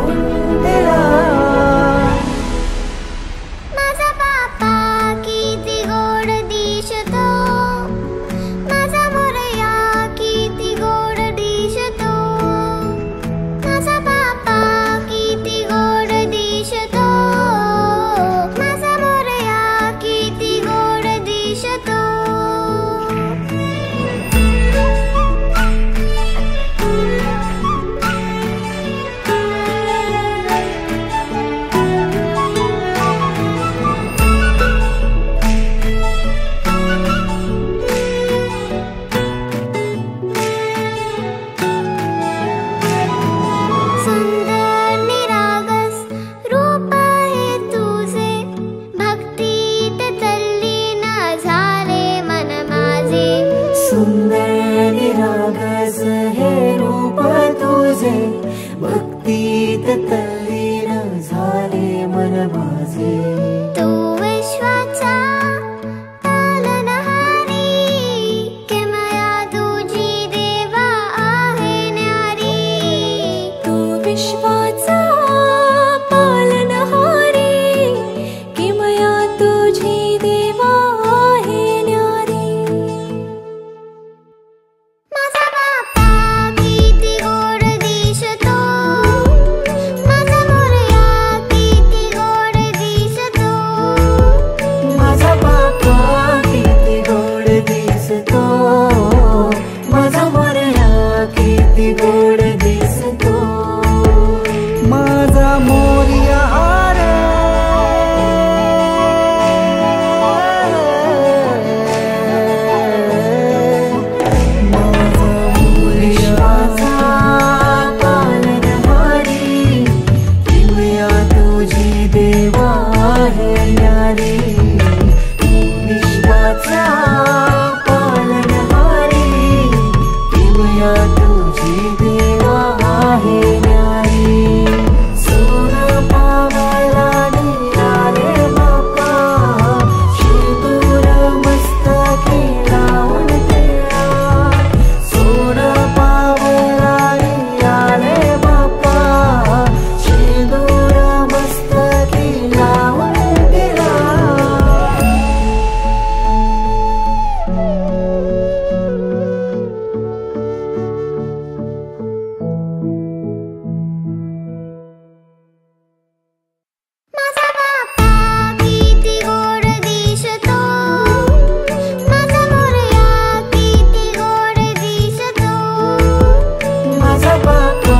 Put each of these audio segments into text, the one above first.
लावून दिला. माझा बाप्पा किती गोड दिसतो, माझा मोरया किती गोड दिसतो, माझा बाप्पा किती गोड दिसतो, माझा मोरया किती गोड दिसतो. सुंदर निरागस रूप आहे तुझे, भक्तीत तल्लीन झाले मन माझे. सुंदर निरागस हे रूप तुझे, भक्तीत तल्लीन झाले मन माझे. तू विश्वाचा पालनहारी, किमया तुझी देवा आहे न्यारी. तू विश्वाचा पालनहारी, किमया तुझी देवा आहे न्यारी. माझा बाप्पा किती गोड दिसतो, माझा मोरया किती गोड दिसतो, माझा बाप्पा किती गोड दिसतो, माझा मोरया किती गोड दिसतो. माझा मोरया रे, माझा मोरयाचा पालनहारी, किमया तुझी देवा आहे न्यारी. विश्वाचा पालनहारी, किमया तुझी देवा आहे न्यारी. सोन पावाला निघाले बाप्पा, शेंदूर मस्तकी लावून दिला. सोन पावाला निघाले बाप्पा, शेंदूर मस्तकी लावून दिला. माझा बाप्पा किती गोड दिसतो, माझा मोरया किती गोड दिसतो, माझा बाप्पा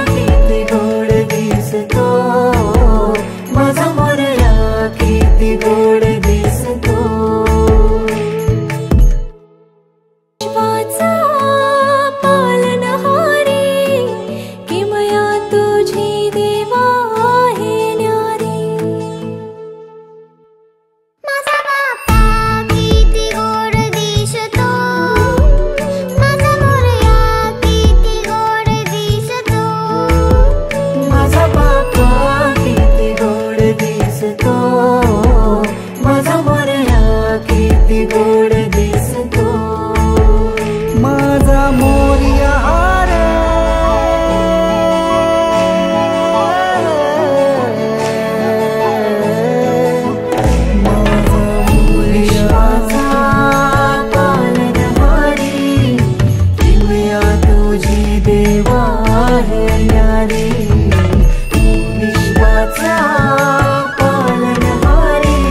किती गोड दिसतो, माझा मोरया किती गोड दिसतो. विश्वाचा पालनहारी, किमया तुझी देवा आहे न्यारी. माझा बाप्पा किती गोड दिसतो, माझा मोरया किती गोड दिसतो, माझा बाप्पा किती गोड दिसतो, माझा मोरया किती गोड दिसतो. माझा मोरया रे, माझा मोरयाचा पालनहारी, किमया तुझी देवा आहे न्यारी. विश्वाचा पालनहारी,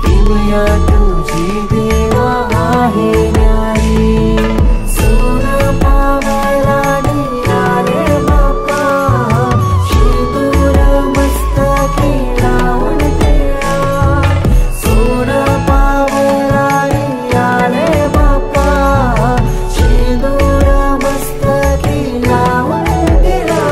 किमया तुझी देवा आहे न्यारी. सोन पावाला निघाले बाप्पा, शेंदूर मस्तकी लावून दिला. सोन पावाला निघाले बाप्पा, शेंदूर मस्तकी लावून दिला.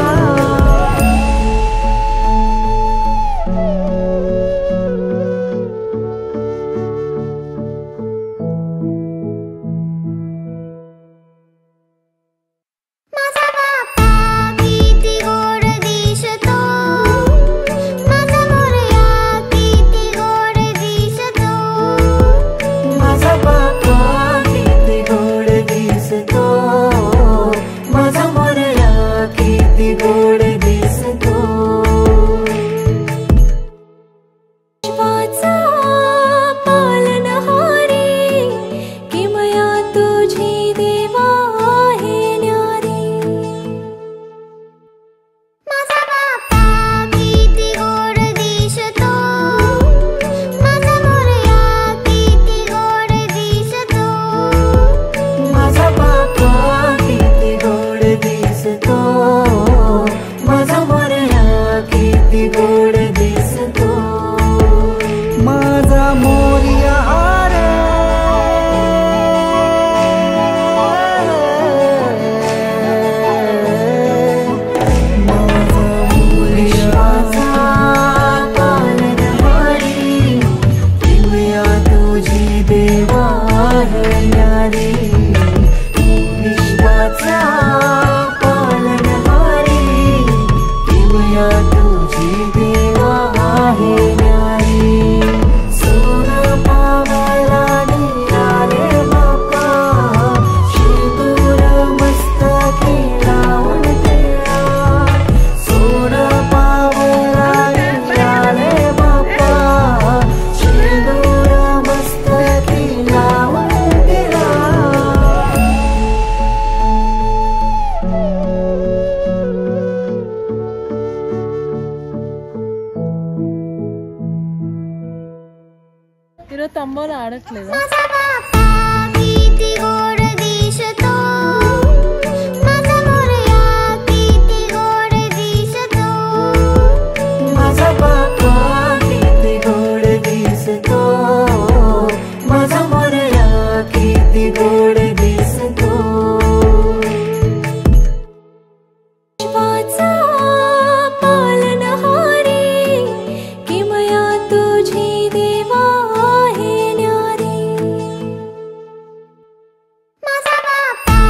तंबोला अडकलेला. माझा बाप्पा किती गोड दिसतो, माझा मोरया किती गोड दिसतो, माझा बाप्पा किती गोड दिसतो, माझा मोरया किती गोड दिसतो. विश्वाचा पालनहारी किमया तुझी देवा आहे न्यारी. माझा बाप्पा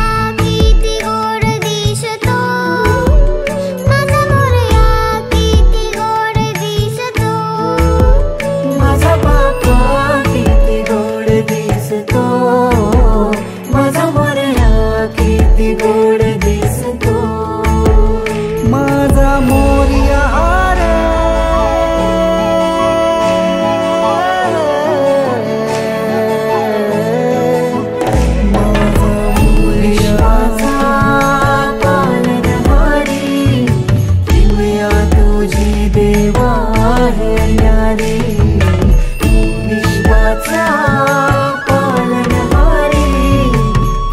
किती गोड दिसतो, माझा मोरया किती गोड दिसतो, माझा बाप्पा किती गोड दिसतो, माझा मोरया किती गोड दिसतो. माझा मोरया रे, माझा मोरयाचा पालनहारी किमया तुझी देवा आहे न्यारी. विश्वाचा पालनहारी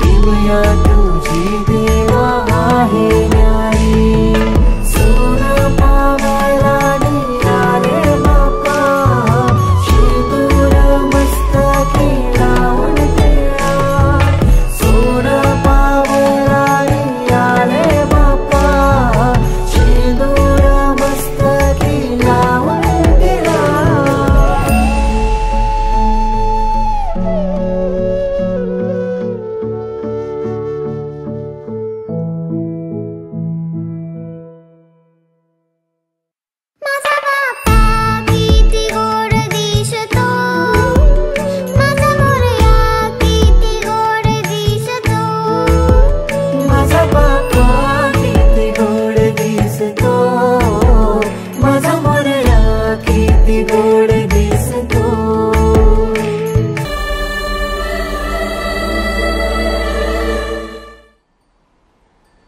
किमया तुझी देवा आहे न्यारी. सोनं पावाला निघाले बाप्पा, शेंदूर मस्तकी लावून टिळा. सोनं पावाला निघाले बाप्पा, शेंदूर मस्तकी लावून टिळा. माझा बाप्पा किती गोड दिसतो, माझा मोरया किती गोड दिसतो, माझा बाप्पा किती गोड दिसतो, माझा मोरया किती गोड दिसतो.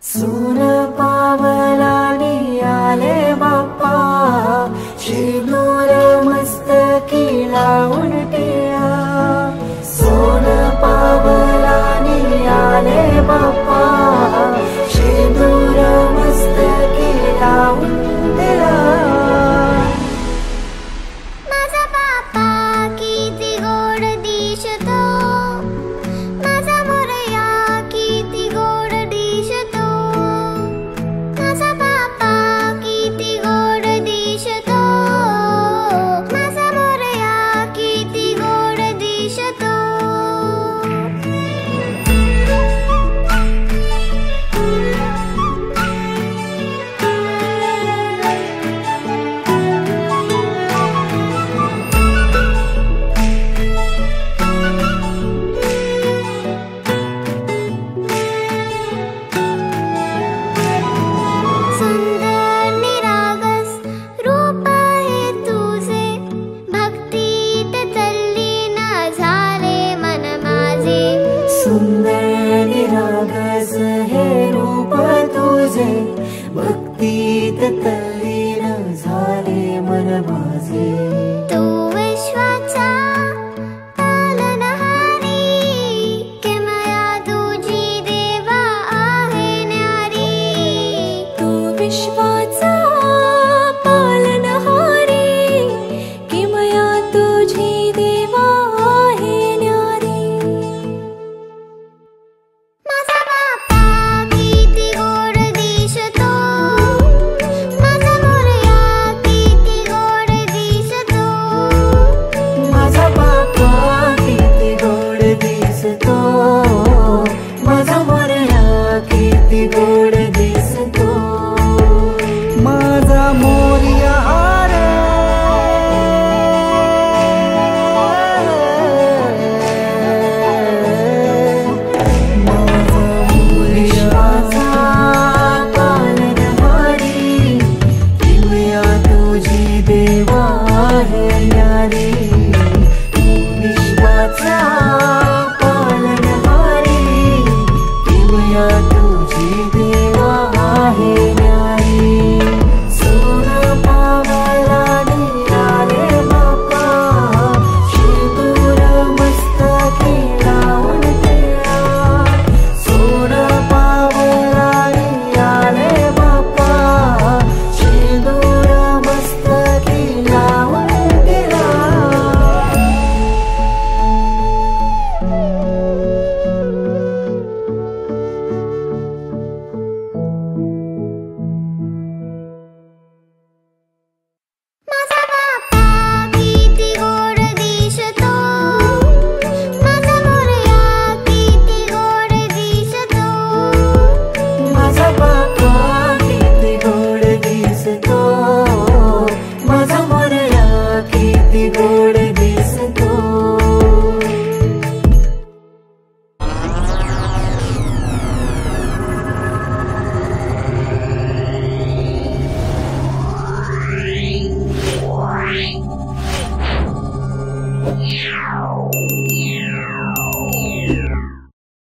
सोनं पावला निघाले बाप्पा, शेंदूर मस्तकी लावून टिळा. सोनं पावला निघाले बाप्पा, शेंदूर मस्तकी लावून टिळा. माझा बाप्पा किती गोड दिसतो, माझा मोरया किती गोड दिसतो, माझा बाप्पा किती गोड दिसतो, माझा मोरया किती गोड दिसतो. सुंदर निरागस रूप आहे तुझे, भक्तीत तल्लीन झाले मन माझे. सुंदर निरागस हे रूप तुझे, भक्तीत तल्लीन झाले मन माझे. तू विश्वाचा पालनहारी किमया तुझी देवा आहे न्यारी. तू विश्वाचा पालनहारी किमया तुझी देवा आहे न्यारी. माझा बाप्पा किती गोड दिसतो, माझा मोरया किती गोड दिसतो, माझा बाप्पा किती गोड दिसतो, माझा मोरया किती गोड दिसतो. माझा मोरया रे, माझा मोरयाचा पालनहारी किमया तुझी देवा आहे न्यारी. विश्वाचा पालनहारी किमया तुझी देवा आहे न्यारी. सोनं